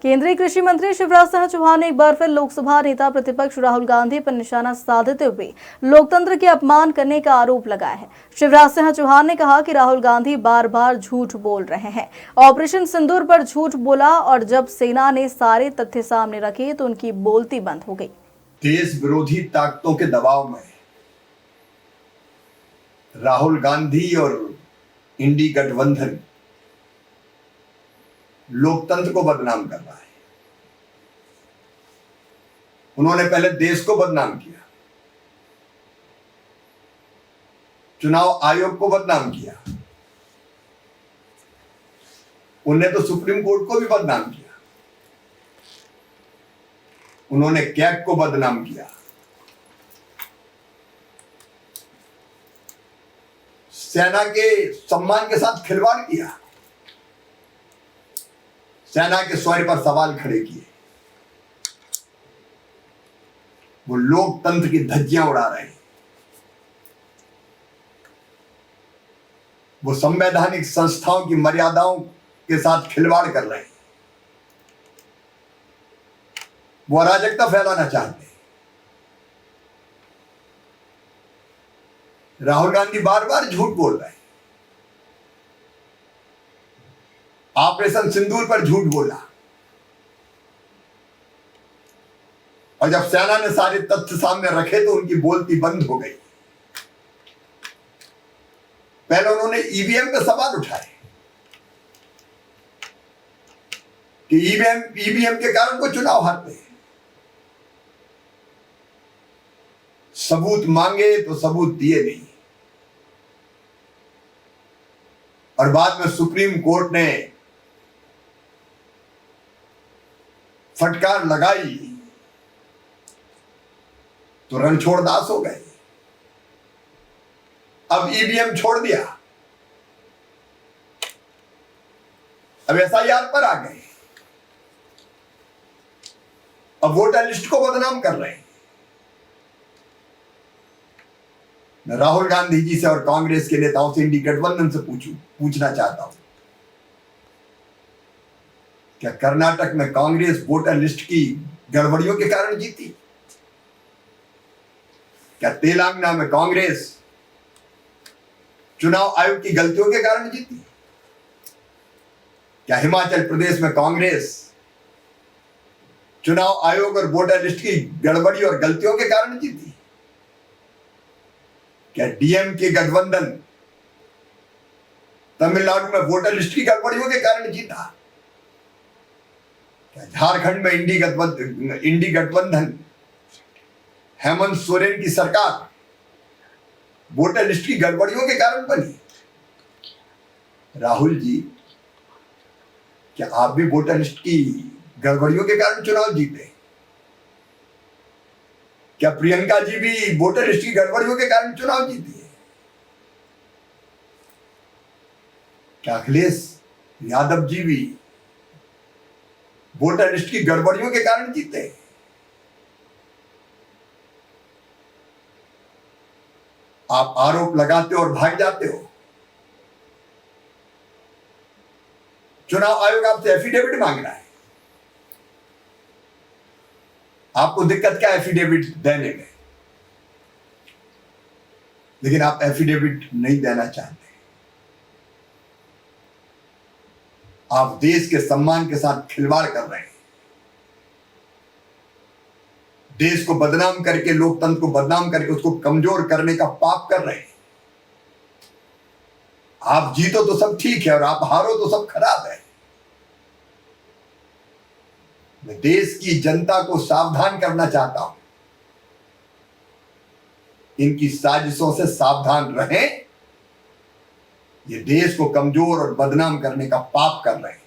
केंद्रीय कृषि मंत्री शिवराज सिंह चौहान ने एक बार फिर लोकसभा नेता प्रतिपक्ष राहुल गांधी पर निशाना साधते हुए लोकतंत्र के अपमान करने का आरोप लगाया है। शिवराज सिंह चौहान ने कहा कि राहुल गांधी बार बार झूठ बोल रहे हैं। ऑपरेशन सिंदूर पर झूठ बोला और जब सेना ने सारे तथ्य सामने रखे तो उनकी बोलती बंद हो गई। देश विरोधी ताकतों के दबाव में राहुल गांधी और इंडी गठबंधन लोकतंत्र को बदनाम कर रहा है। उन्होंने पहले देश को बदनाम किया, चुनाव आयोग को बदनाम किया, उन्होंने तो सुप्रीम कोर्ट को भी बदनाम किया, उन्होंने कैग को बदनाम किया, सेना के सम्मान के साथ खिलवाड़ किया, सेना के शौर्य पर सवाल खड़े किए। वो लोकतंत्र की धज्जियां उड़ा रहे हैं। वो संवैधानिक संस्थाओं की मर्यादाओं के साथ खिलवाड़ कर रहे हैं। वो अराजकता फैलाना चाहते हैं। राहुल गांधी बार बार झूठ बोल रहे हैं। ऑपरेशन सिंदूर पर झूठ बोला और जब सेना ने सारे तथ्य सामने रखे तो उनकी बोलती बंद हो गई। पहले उन्होंने ईवीएम पे सवाल उठाए कि ईवीएम के कारण को चुनाव हारते हैं। सबूत मांगे तो सबूत दिए नहीं और बाद में सुप्रीम कोर्ट ने फटकार लगाई तो रणछोड़ दास हो गए। अब ईवीएम छोड़ दिया, अब एसआईआर पर आ गए, अब वोटर लिस्ट को बदनाम कर रहे हैं। मैं राहुल गांधी जी से और कांग्रेस के नेताओं से, इंडी गठबंधन से पूछना चाहता हूं, क्या कर्नाटक में कांग्रेस वोटर लिस्ट की गड़बड़ियों के कारण जीती? क्या तेलंगाना में कांग्रेस चुनाव आयोग की गलतियों के कारण जीती? क्या हिमाचल प्रदेश में कांग्रेस चुनाव आयोग और वोटर लिस्ट की गड़बड़ी और गलतियों के कारण जीती? क्या डीएमके गठबंधन तमिलनाडु में वोटर लिस्ट की गड़बड़ियों के कारण जीता? क्या झारखंड में इंडी गठबंधन हेमंत सोरेन की सरकार वोटर लिस्ट की गड़बड़ियों के कारण बनी? राहुल जी, क्या आप भी वोटर लिस्ट की गड़बड़ियों के कारण चुनाव जीते? क्या प्रियंका जी भी वोटर लिस्ट की गड़बड़ियों के कारण चुनाव जीती है? क्या अखिलेश यादव जी भी वोटर लिस्ट की गड़बड़ियों के कारण जीते? आप आरोप लगाते हो और भाग जाते हो। चुनाव आयोग आपसे एफिडेविट मांग रहा है। आपको दिक्कत क्या एफिडेविट देने में? लेकिन आप एफिडेविट नहीं देना चाहते। आप देश के सम्मान के साथ खिलवाड़ कर रहे हैं। देश को बदनाम करके, लोकतंत्र को बदनाम करके उसको कमजोर करने का पाप कर रहे हैं। आप जीतो तो सब ठीक है और आप हारो तो सब खराब है। मैं देश की जनता को सावधान करना चाहता हूं, इनकी साजिशों से सावधान रहें। ये देश को कमजोर और बदनाम करने का पाप कर रहे हैं।